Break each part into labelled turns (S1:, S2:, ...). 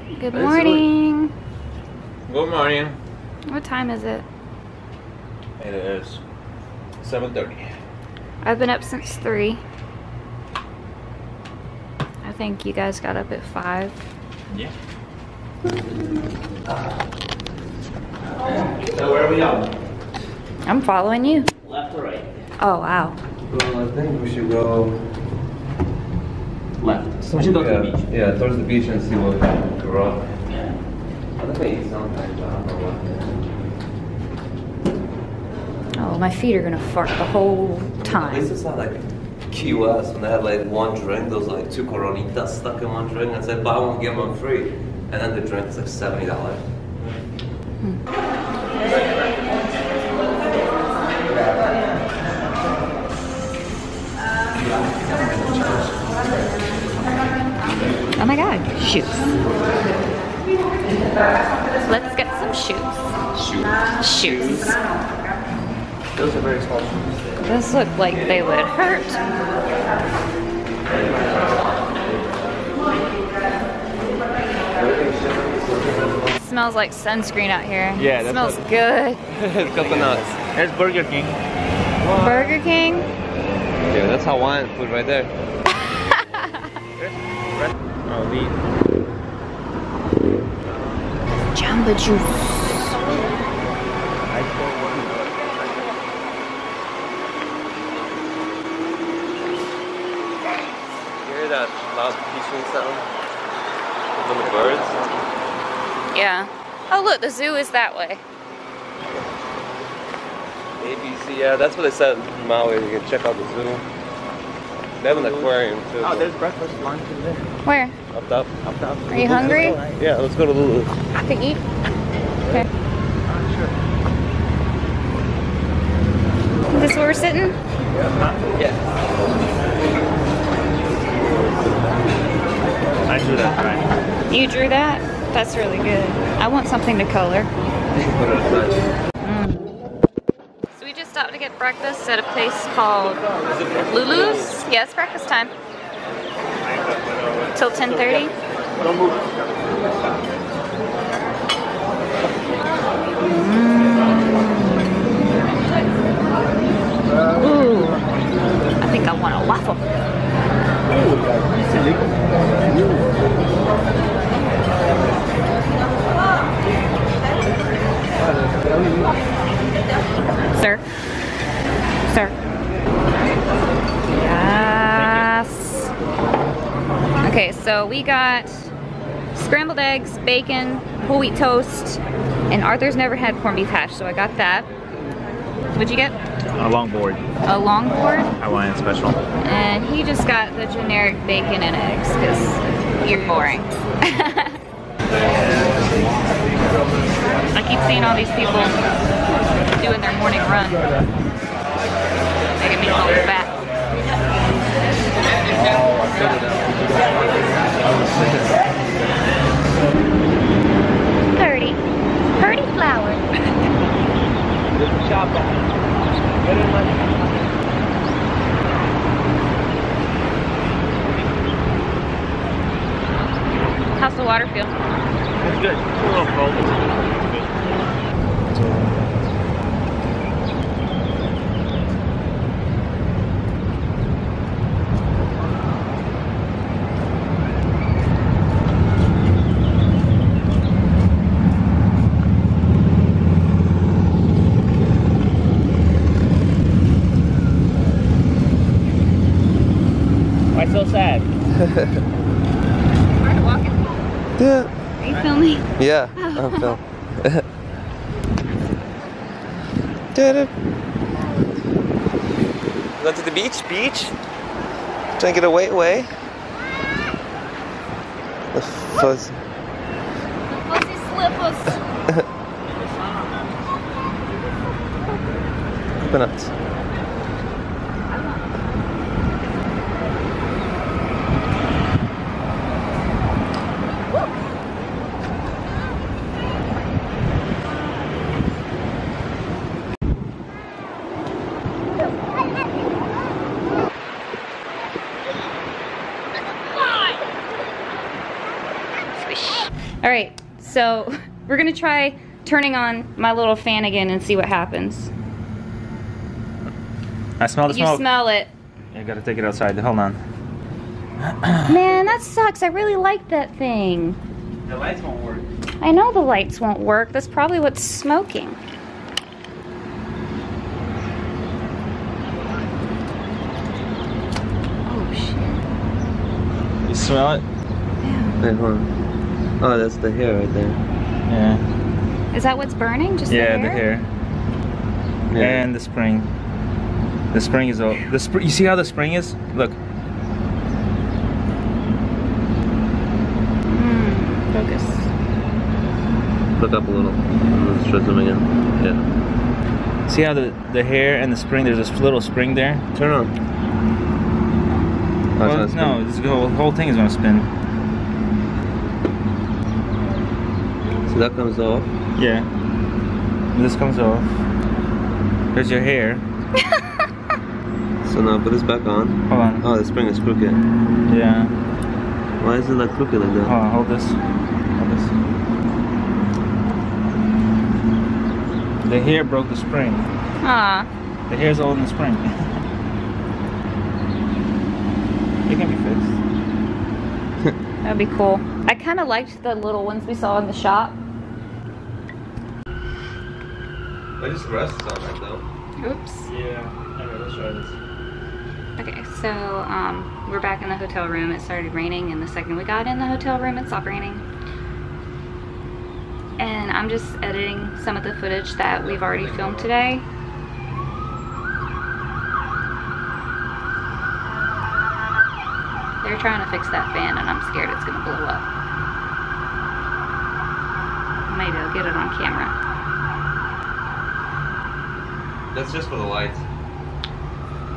S1: Good morning.
S2: Good morning.
S1: What time is it?
S2: It is 7:30.
S1: I've been up since 3. I think you guys got up at 5.
S2: Yeah. So where are we going?
S1: I'm following you.
S2: Left or right?
S1: Oh, wow.
S3: Well, I think we should go
S2: Left. So we should go to the beach.
S3: Yeah, towards the beach and see what can go wrong.
S2: Yeah.
S3: I think we eat something, but I don't know what.
S1: Oh, my feet are gonna fart the whole
S3: At least
S1: time.
S3: it's not like Key West when they had like one drink, there was like 2 Coronitas stuck in one drink and said buy one, get one free. And then the drink is like $70.
S1: Oh my god, shoes. Let's get some shoes. Shoes.
S3: Those are very small shoes.
S1: Those look like they would hurt. Smells like sunscreen out here.
S2: Yeah,
S1: it
S2: that's
S1: smells
S2: what-
S1: good.
S3: It's coconuts.
S2: There's Burger King.
S1: Burger King.
S3: Yeah, that's Hawaiian food right there.
S2: Oh, neat.
S1: Jamba juice.
S3: You hear that loud peaceful sound? From the birds?
S1: Yeah. Oh look, the zoo is that way.
S3: ABC, yeah, that's what they said in Maui. You can check out the zoo. They have an aquarium too.
S2: Oh, there's breakfast, lunch in there.
S1: Where?
S3: Up top.
S2: Up top.
S1: Are you hungry?
S3: Yeah, let's go to Lulu's.
S1: To eat? Okay. Is this where we're sitting?
S3: Yeah.
S2: I drew that right.
S1: You drew that? That's really good. I want something to color.
S3: Put it aside.
S1: So we just stopped to get breakfast at a place called Lulu's. Yeah, it's breakfast time. Till 10:30.
S2: Don't move.
S1: Ooh, I think I want a waffle. Sir. Sir. Yes. Okay, so we got scrambled eggs, bacon, whole wheat toast, and Arthur's never had corned beef hash, so I got that. What'd you get?
S2: A longboard.
S1: A longboard.
S2: Hawaiian special.
S1: And he just got the generic bacon and eggs, because you're boring. I keep seeing all these people doing their morning run. Making me feel fat. Purdy. Purdy flower. How's the water feel?
S2: It's good. It's a little cold. It's good. Why so sad?
S1: We're walking.
S3: Yeah.
S1: Are you filming?
S3: Yeah, I'm filming. Did it? Go to the beach? Trying to get away. The fuzz.
S1: The fuzzy slippers.
S3: Coconuts.
S1: All right, so we're gonna try turning on my little fan again and see what happens.
S2: I smell the smoke.
S1: You smell it.
S2: You gotta take it outside. Hold on.
S1: Man, that sucks. I really like that thing.
S2: The lights won't work.
S1: I know the lights won't work. That's probably what's smoking. Oh, shit.
S2: You smell it?
S1: Yeah.
S3: Wait, hold on. Oh, that's the hair right there.
S2: Yeah.
S1: Is that what's burning? Just
S2: Yeah,
S1: the hair?
S2: Yeah. And the spring. The spring is all. You see how the spring is? Look.
S1: Focus.
S3: Look up a little. Let's try zooming in. Yeah.
S2: See how the hair and the spring? There's a little spring there.
S3: Turn on. Oh,
S2: Well, no, this whole thing is gonna spin.
S3: So that comes off.
S2: Yeah. This comes off. There's your hair.
S3: So now put this back on.
S2: Hold on.
S3: Oh, the spring is crooked.
S2: Yeah.
S3: Why is it like crooked like that?
S2: Hold on. Hold this. Hold this. The hair broke the spring.
S1: Aw.
S2: The hair's all in the spring. It can be fixed.
S1: That'd be cool. I kind of liked the little ones we saw in the shop.
S3: I just rests on that though.
S1: Oops.
S2: Yeah. Okay, let's try this.
S1: Okay, so we're back in the hotel room. It started raining, and the second we got in the hotel room, it stopped raining. And I'm just editing some of the footage that we've already filmed today. They're trying to fix that fan, and I'm scared it's gonna blow up. Maybe I'll get it on camera.
S3: That's just for the lights.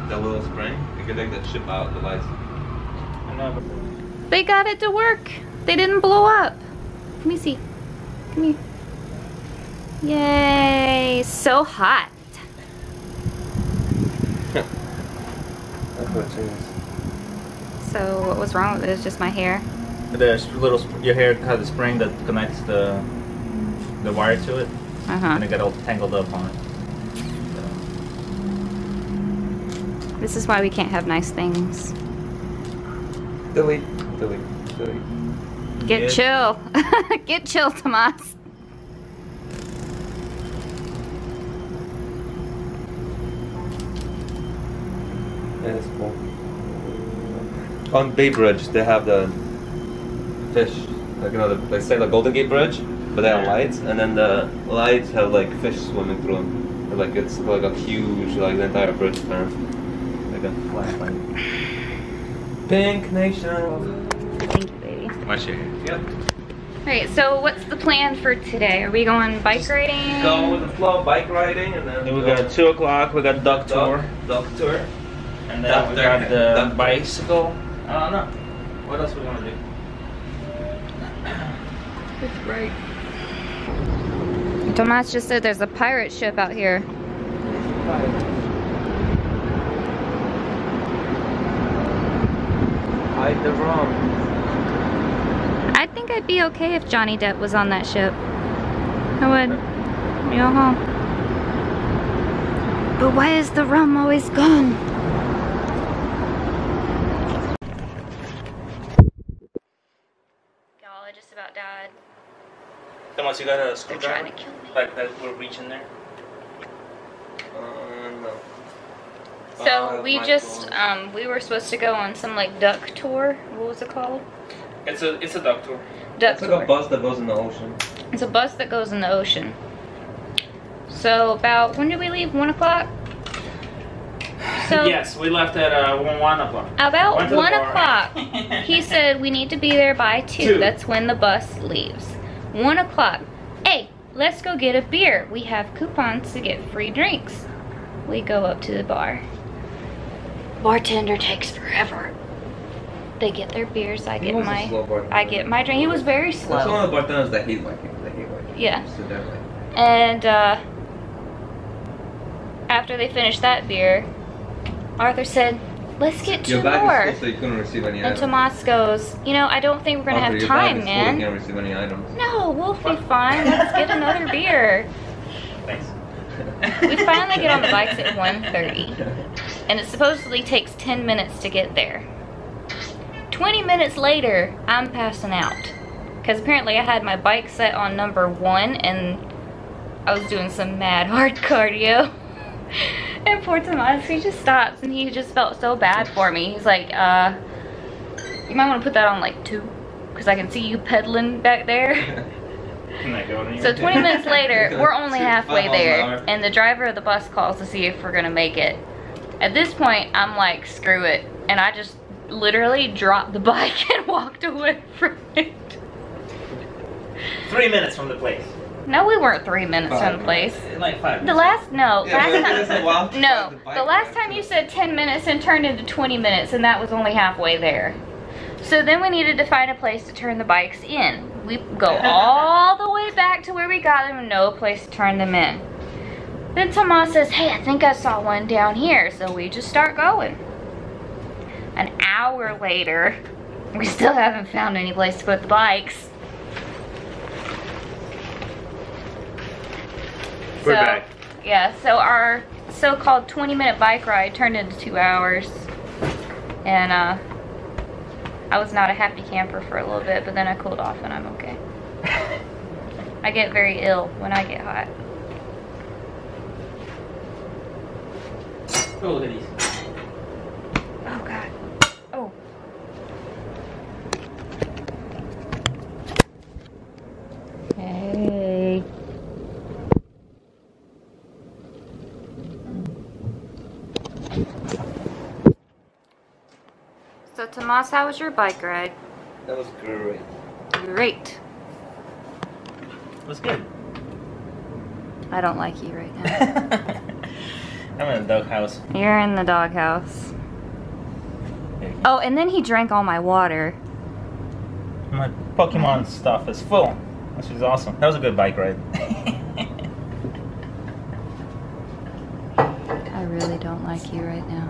S3: That little spring. You can take that chip out the lights.
S2: I know, but
S1: They got it to work. They didn't blow up. Let me see. Come here. Yay! So hot.
S3: That's what it is.
S1: So what was wrong with it? It's just my hair.
S2: your hair has a spring that connects the wire to it, and it got all tangled up on it.
S1: This is why we can't have nice things.
S3: Delete. Delete.
S1: Get chill. Get chill, Tomas.
S3: Yeah, that's cool. On Bay Bridge, they have the fish, like, you know, they say the Golden Gate Bridge, but they have lights, and then the lights have like fish swimming through them. Like it's like a huge, like the entire bridge span. Like a flashlight. Pink Nation.
S1: Thank you, baby.
S2: Watch your hair.
S3: Yep.
S1: Alright, so what's the plan for today? Are we going bike riding?
S3: Go with the flow, bike riding, and then
S2: We got 2 o'clock. We got duck tour,
S3: Duck tour.
S2: and then we got the bicycle. I don't know. What else we want to do?
S1: That's right. Tomas just said there's a pirate ship out here.
S3: Hide the rum.
S1: I think I'd be okay if Johnny Depp was on that ship. I would. You know, but why is the rum always gone? Y'all, I just about died.
S2: Thomas, you got a
S1: They're
S2: screwdriver?
S1: trying to kill me.
S2: Like that will reach in there?
S3: No.
S1: So we just, we were supposed to go on some like duck tour. What was it called?
S2: It's a duck tour.
S1: Duck
S3: It's
S1: tour.
S3: like a bus that goes in the ocean.
S1: It's a bus that goes in the ocean. So about, when did we leave? 1 o'clock? So
S2: Yes, we left at 1 o'clock.
S1: about
S2: Went to the
S1: 1
S2: bar.
S1: o'clock, he said we need to be there by 2.
S2: 2.
S1: That's when the bus leaves. 1 o'clock. Hey, let's go get a beer. We have coupons to get free drinks. We go up to the bar. Bartender takes forever. They get their beers. I get
S3: was a slow bartender.
S1: my drink. He was very
S3: That's one
S1: slow.
S3: of the bartenders that he's like.
S1: Yeah.
S3: So they're like,
S1: And after they finished that beer, Arthur said, let's get 2
S3: Your bag
S1: more.
S3: is full, so you couldn't receive any
S1: And
S3: items.
S1: Tomas goes, you know, I don't think we're gonna have
S3: Your
S1: time,
S3: bag is full, you
S1: man.
S3: can't receive any items.
S1: No, we'll be fine. Let's get another beer.
S2: Thanks.
S1: We finally get on the bikes at 1:30, and it supposedly takes 10 minutes to get there. 20 minutes later, I'm passing out. Because apparently I had my bike set on number 1, and I was doing some mad hard cardio. And poor Tomas, he just stops, and he just felt so bad for me. He's like, you might want to put that on like 2, because I can see you pedaling back there. So 20 minutes later, we're only halfway there, and the driver of the bus calls to see if we're gonna make it. At this point, I'm like, screw it, and I just literally dropped the bike and walked away from it.
S2: 3 minutes from the place.
S1: No, we weren't 3 minutes from the place.
S2: Like 5 minutes.
S1: The last, no,
S3: Yeah,
S1: last
S3: but
S1: time,
S3: it's a while to
S1: no,
S3: find the bike
S1: the last
S3: ride,
S1: time
S3: so-
S1: you said 10 minutes and turned into 20 minutes, and that was only halfway there. So then we needed to find a place to turn the bikes in. We go all the way back to where we got them and no place to turn them in. Then Tomas says, hey, I think I saw one down here. So we just start going. An hour later, we still haven't found any place to put the bikes.
S2: We're back.
S1: Yeah, so our so-called 20-minute bike ride turned into 2 hours. And I was not a happy camper for a little bit, but then I cooled off and I'm okay. I get very ill when I get hot.
S2: Oh, look at these.
S1: Oh God. Oh. Hey. So Tomas, how was your bike ride?
S3: That was great.
S1: Great.
S2: What's good?
S1: I don't like you right now.
S2: I'm in the doghouse.
S1: You're in the doghouse. Oh, and then he drank all my water.
S2: My Pokemon stuff is full, which is awesome. That was a good bike ride.
S1: I really don't like you right now.